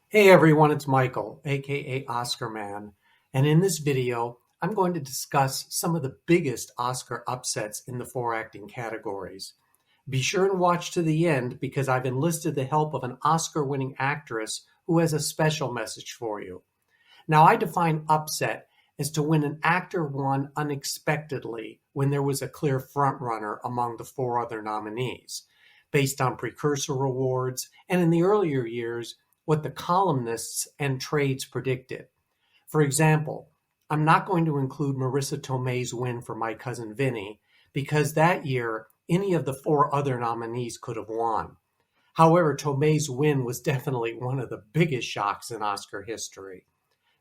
Hey everyone, it's Michael, aka Oscar Man, and in this video, I'm going to discuss some of the biggest Oscar upsets in the four acting categories. Be sure and watch to the end because I've enlisted the help of an Oscar-winning actress who has a special message for you. Now, I define upset as to when an actor won unexpectedly when there was a clear frontrunner among the four other nominees, based on precursor awards, and in the earlier years, what the columnists and trades predicted. For example, I'm not going to include Marissa Tomei's win for My Cousin Vinny because that year any of the four other nominees could have won. However, Tomei's win was definitely one of the biggest shocks in Oscar history.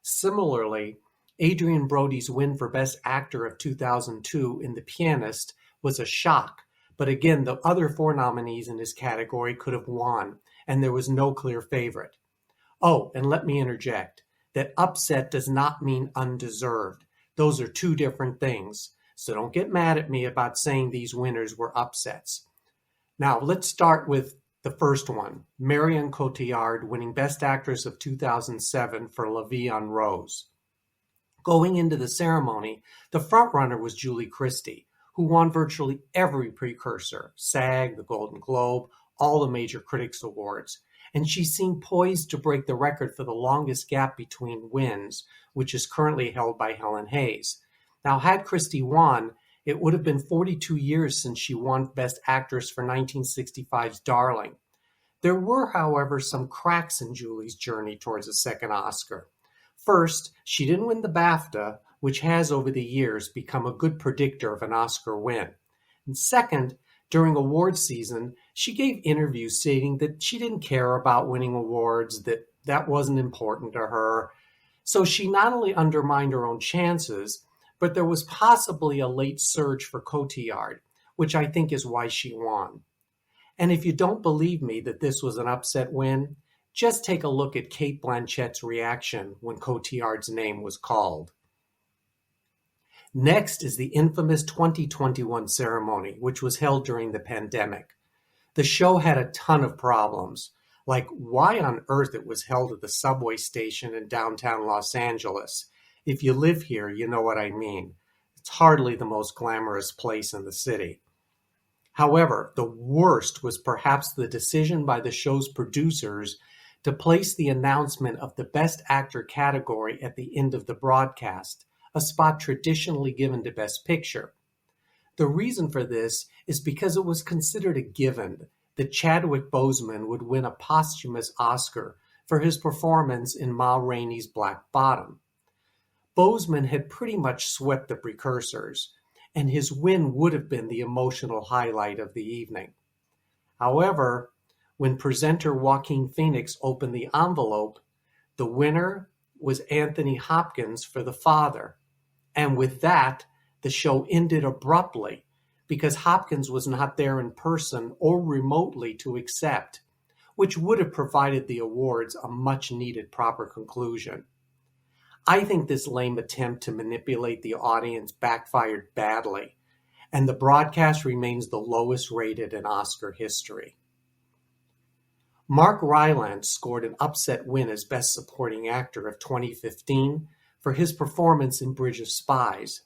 Similarly, Adrien Brody's win for Best Actor of 2002 in The Pianist was a shock, but again, the other four nominees in his category could have won, and there was no clear favorite. Oh, and let me interject that upset does not mean undeserved. Those are two different things. So don't get mad at me about saying these winners were upsets. Now, let's start with the first one, Marion Cotillard winning Best Actress of 2007 for La Vie en Rose. Going into the ceremony, the frontrunner was Julie Christie, who won virtually every precursor, SAG, the Golden Globe, all the major critics awards, and she seemed poised to break the record for the longest gap between wins, which is currently held by Helen Hayes. Now, had Christie won, it would have been 42 years since she won Best Actress for 1965's Darling. There were, however, some cracks in Julie's journey towards a second Oscar. First, she didn't win the BAFTA, which has over the years become a good predictor of an Oscar win. And second, during awards season, she gave interviews stating that she didn't care about winning awards, that wasn't important to her. So she not only undermined her own chances, but there was possibly a late surge for Cotillard, which I think is why she won. And if you don't believe me that this was an upset win, just take a look at Cate Blanchett's reaction when Cotillard's name was called. Next is the infamous 2021 ceremony, which was held during the pandemic. The show had a ton of problems, like why on earth it was held at the subway station in downtown Los Angeles. If you live here, you know what I mean. It's hardly the most glamorous place in the city. However, the worst was perhaps the decision by the show's producers to place the announcement of the Best Actor category at the end of the broadcast, a spot traditionally given to Best Picture. The reason for this is because it was considered a given that Chadwick Boseman would win a posthumous Oscar for his performance in Ma Rainey's Black Bottom. Boseman had pretty much swept the precursors, and his win would have been the emotional highlight of the evening. However, when presenter Joaquin Phoenix opened the envelope, the winner was Anthony Hopkins for The Father. And with that, the show ended abruptly because Hopkins was not there in person or remotely to accept, which would have provided the awards a much-needed proper conclusion. I think this lame attempt to manipulate the audience backfired badly, and the broadcast remains the lowest rated in Oscar history. Mark Rylance scored an upset win as Best Supporting Actor of 2015 for his performance in Bridge of Spies.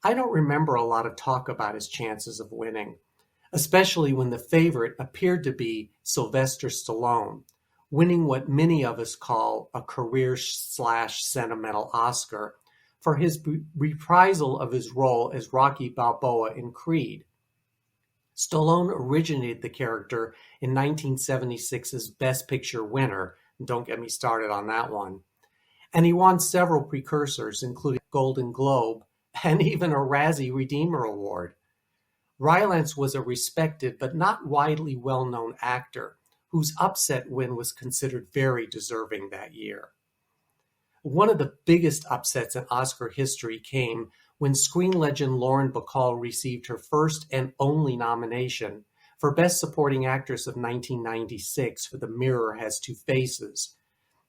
I don't remember a lot of talk about his chances of winning, especially when the favorite appeared to be Sylvester Stallone, winning what many of us call a career/sentimental Oscar for his reprisal of his role as Rocky Balboa in Creed. Stallone originated the character in 1976's Best Picture winner, don't get me started on that one, and he won several precursors, including Golden Globe and even a Razzie Redeemer Award. Rylance was a respected but not widely well-known actor whose upset win was considered very deserving that year. One of the biggest upsets in Oscar history came when screen legend Lauren Bacall received her first and only nomination for Best Supporting Actress of 1996 for The Mirror Has Two Faces.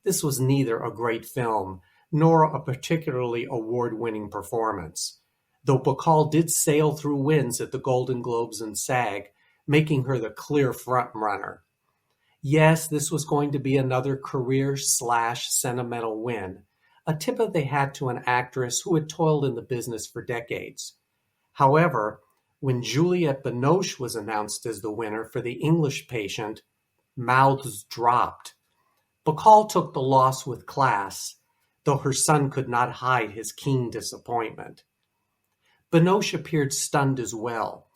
This was neither a great film nor a particularly award-winning performance, though Bacall did sail through wins at the Golden Globes and SAG, making her the clear front-runner. Yes, this was going to be another career/sentimental win, a tip of the hat to an actress who had toiled in the business for decades. However, when Juliette Binoche was announced as the winner for The English Patient, mouths dropped. Bacall took the loss with class, though her son could not hide his keen disappointment. Binoche appeared stunned as well,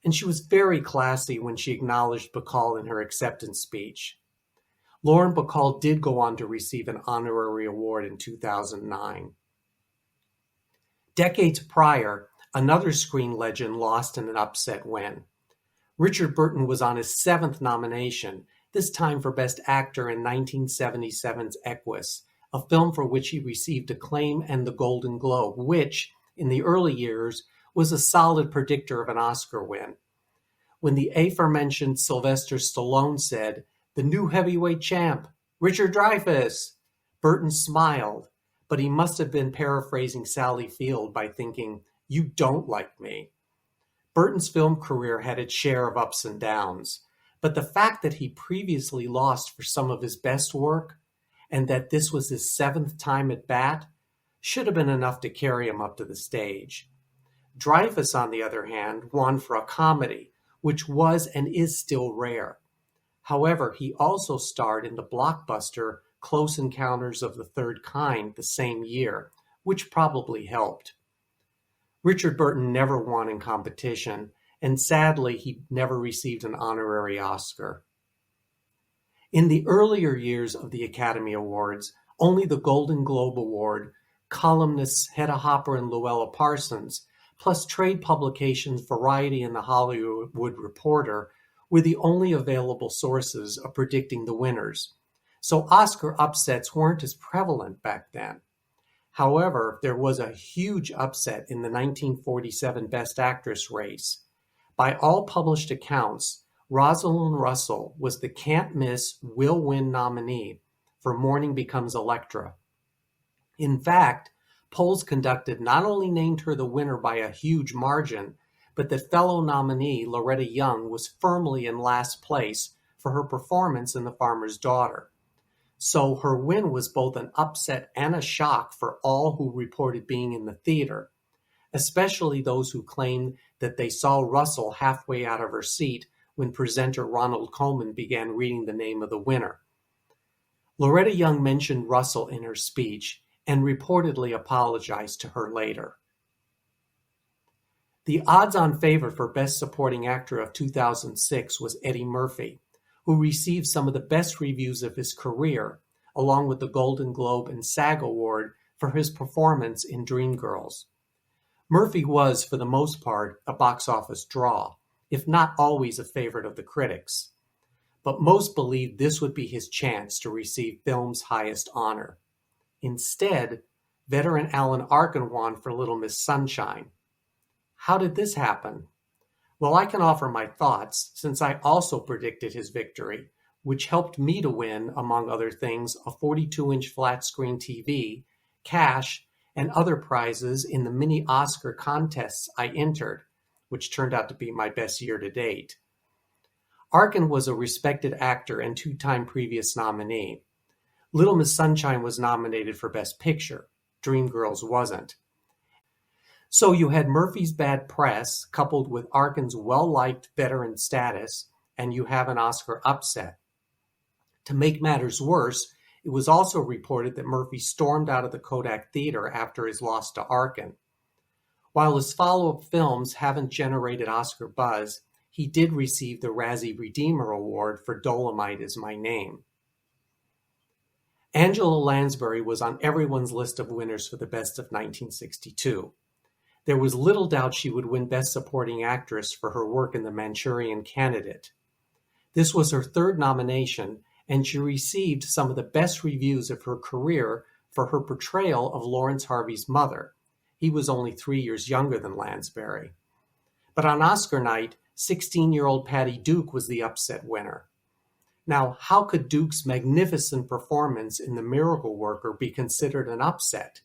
and she was very classy when she acknowledged Bacall in her acceptance speech. Lauren Bacall did go on to receive an honorary award in 2009. Decades prior, another screen legend lost in an upset win. Richard Burton was on his 7th nomination, this time for Best Actor in 1977's Equus, a film for which he received acclaim and the Golden Globe, which, in the early years, was a solid predictor of an Oscar win. When the aforementioned Sylvester Stallone said, "The new heavyweight champ, Richard Dreyfuss," Burton smiled, but he must have been paraphrasing Sally Field by thinking, "You don't like me." Burton's film career had its share of ups and downs, but the fact that he previously lost for some of his best work, and that this was his 7th time at bat, should have been enough to carry him up to the stage. Dreyfuss, on the other hand, won for a comedy, which was and is still rare. However, he also starred in the blockbuster Close Encounters of the Third Kind the same year, which probably helped. Richard Burton never won in competition, and sadly, he never received an honorary Oscar. In the earlier years of the Academy Awards, only the Golden Globe Award, columnists Hedda Hopper and Luella Parsons, plus trade publications Variety and The Hollywood Reporter, were the only available sources of predicting the winners, so Oscar upsets weren't as prevalent back then. However, there was a huge upset in the 1947 Best Actress race. By all published accounts, Rosalind Russell was the can't-miss, will-win nominee for Morning Becomes Electra. In fact, polls conducted not only named her the winner by a huge margin, but that fellow nominee Loretta Young was firmly in last place for her performance in The Farmer's Daughter. So her win was both an upset and a shock for all who reported being in the theater, especially those who claimed that they saw Russell halfway out of her seat when presenter Ronald Colman began reading the name of the winner. Loretta Young mentioned Russell in her speech and reportedly apologized to her later. The odds-on favorite for Best Supporting Actor of 2006 was Eddie Murphy, who received some of the best reviews of his career, along with the Golden Globe and SAG Award for his performance in Dreamgirls. Murphy was, for the most part, a box office draw, if not always a favorite of the critics. But most believed this would be his chance to receive film's highest honor. Instead, veteran Alan Arkin won for Little Miss Sunshine. How did this happen? Well, I can offer my thoughts, since I also predicted his victory, which helped me to win, among other things, a 42-inch flat-screen TV, cash, and other prizes in the mini Oscar contests I entered, which turned out to be my best year to date. Arkin was a respected actor and 2-time previous nominee. Little Miss Sunshine was nominated for Best Picture. Dreamgirls wasn't. So you had Murphy's bad press coupled with Arkin's well-liked veteran status, and you have an Oscar upset. To make matters worse, it was also reported that Murphy stormed out of the Kodak Theater after his loss to Arkin. While his follow-up films haven't generated Oscar buzz, he did receive the Razzie Redeemer Award for Dolomite Is My Name. Angela Lansbury was on everyone's list of winners for the Best of 1962. There was little doubt she would win Best Supporting Actress for her work in The Manchurian Candidate. This was her 3rd nomination, and she received some of the best reviews of her career for her portrayal of Lawrence Harvey's mother. He was only 3 years younger than Lansbury. But on Oscar night, 16-year-old Patty Duke was the upset winner. Now, how could Duke's magnificent performance in The Miracle Worker be considered an upset?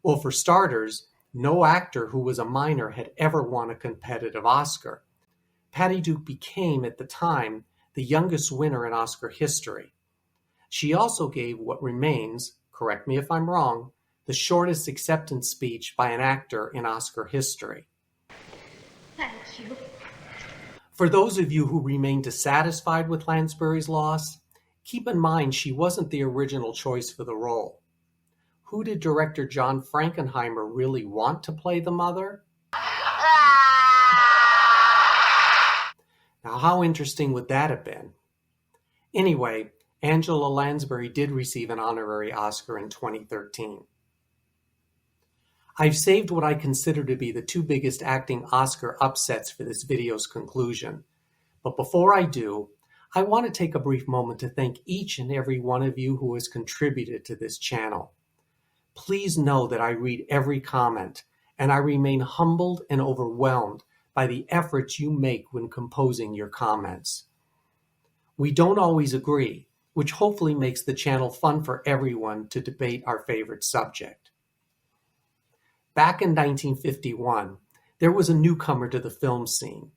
Well, for starters, no actor who was a minor had ever won a competitive Oscar. Patty Duke became, at the time, the youngest winner in Oscar history. She also gave what remains, correct me if I'm wrong, the shortest acceptance speech by an actor in Oscar history. Thank you. For those of you who remain dissatisfied with Lansbury's loss, keep in mind she wasn't the original choice for the role. Who did director John Frankenheimer really want to play the mother? Now, how interesting would that have been? Anyway, Angela Lansbury did receive an honorary Oscar in 2013. I've saved what I consider to be the two biggest acting Oscar upsets for this video's conclusion. But before I do, I want to take a brief moment to thank each and every one of you who has contributed to this channel. Please know that I read every comment, and I remain humbled and overwhelmed by the efforts you make when composing your comments. We don't always agree, which hopefully makes the channel fun for everyone to debate our favorite subject. Back in 1951, there was a newcomer to the film scene.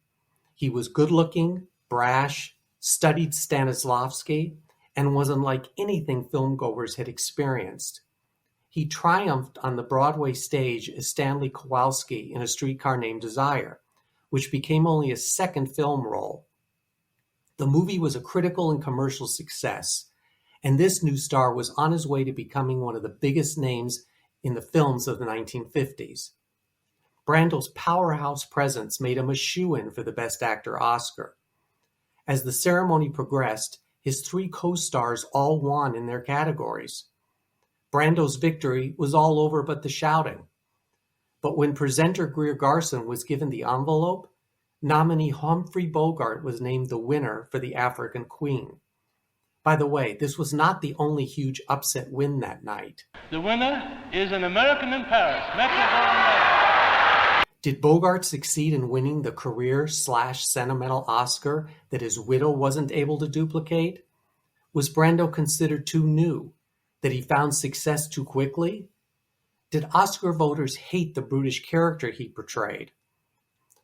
He was good-looking, brash, studied Stanislavski, and was unlike anything filmgoers had experienced. He triumphed on the Broadway stage as Stanley Kowalski in A Streetcar Named Desire, which became only his second film role. The movie was a critical and commercial success, and this new star was on his way to becoming one of the biggest names in the films of the 1950s. Brando's powerhouse presence made him a shoo-in for the Best Actor Oscar. As the ceremony progressed, his three co-stars all won in their categories. Brando's victory was all over but the shouting. But when presenter Greer Garson was given the envelope, nominee Humphrey Bogart was named the winner for The African Queen. By the way, this was not the only huge upset win that night. The winner is An American in Paris, Metro-Goldwyn-Mayer. Did Bogart succeed in winning the career/sentimental Oscar that his widow wasn't able to duplicate? Was Brando considered too new? That he found success too quickly? Did Oscar voters hate the brutish character he portrayed?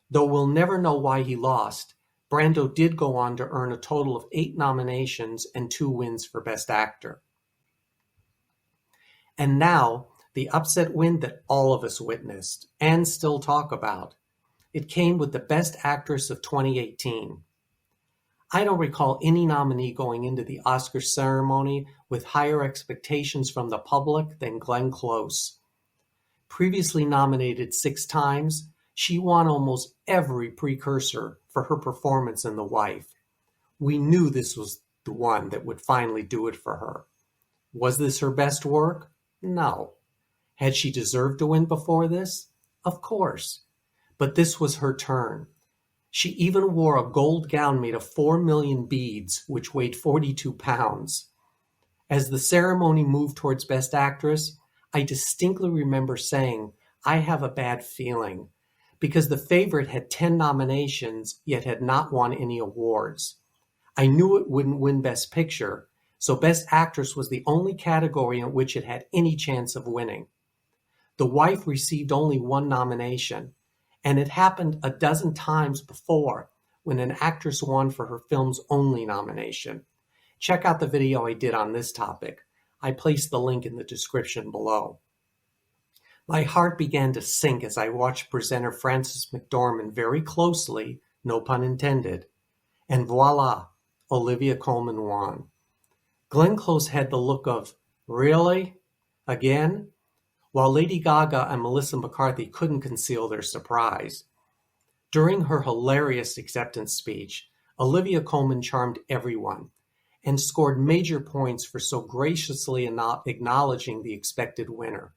Though we'll never know why he lost, Brando did go on to earn a total of 8 nominations and 2 wins for Best Actor. And now, the upset win that all of us witnessed and still talk about. It came with the Best Actress of 2018. I don't recall any nominee going into the Oscar ceremony with higher expectations from the public than Glenn Close. Previously nominated 6 times, she won almost every precursor for her performance in The Wife. We knew this was the one that would finally do it for her. Was this her best work? No. Had she deserved to win before this? Of course. But this was her turn. She even wore a gold gown made of 4 million beads, which weighed 42 pounds. As the ceremony moved towards Best Actress, I distinctly remember saying, I have a bad feeling, because the favorite had 10 nominations, yet had not won any awards. I knew it wouldn't win Best Picture, so Best Actress was the only category in which it had any chance of winning. The Wife received only 1 nomination, and it happened a dozen times before when an actress won for her film's only nomination. Check out the video I did on this topic. I placed the link in the description below. My heart began to sink as I watched presenter Frances McDormand very closely, no pun intended, and voila, Olivia Colman won. Glenn Close had the look of, really? Again? While Lady Gaga and Melissa McCarthy couldn't conceal their surprise. During her hilarious acceptance speech, Olivia Colman charmed everyone and scored major points for so graciously acknowledging the expected winner.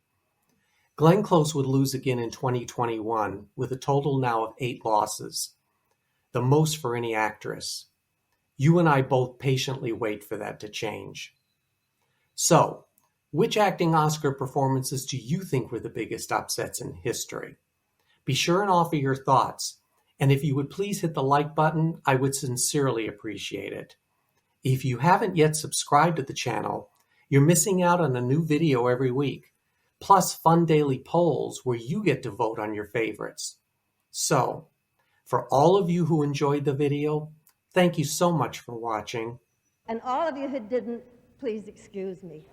Glenn Close would lose again in 2021 with a total now of 8 losses, the most for any actress. You and I both patiently wait for that to change. So, which acting Oscar performances do you think were the biggest upsets in history? Be sure and offer your thoughts, and if you would please hit the like button, I would sincerely appreciate it. If you haven't yet subscribed to the channel, you're missing out on a new video every week, plus fun daily polls where you get to vote on your favorites. So, for all of you who enjoyed the video, Thank you so much for watching. And all of you who didn't, please excuse me.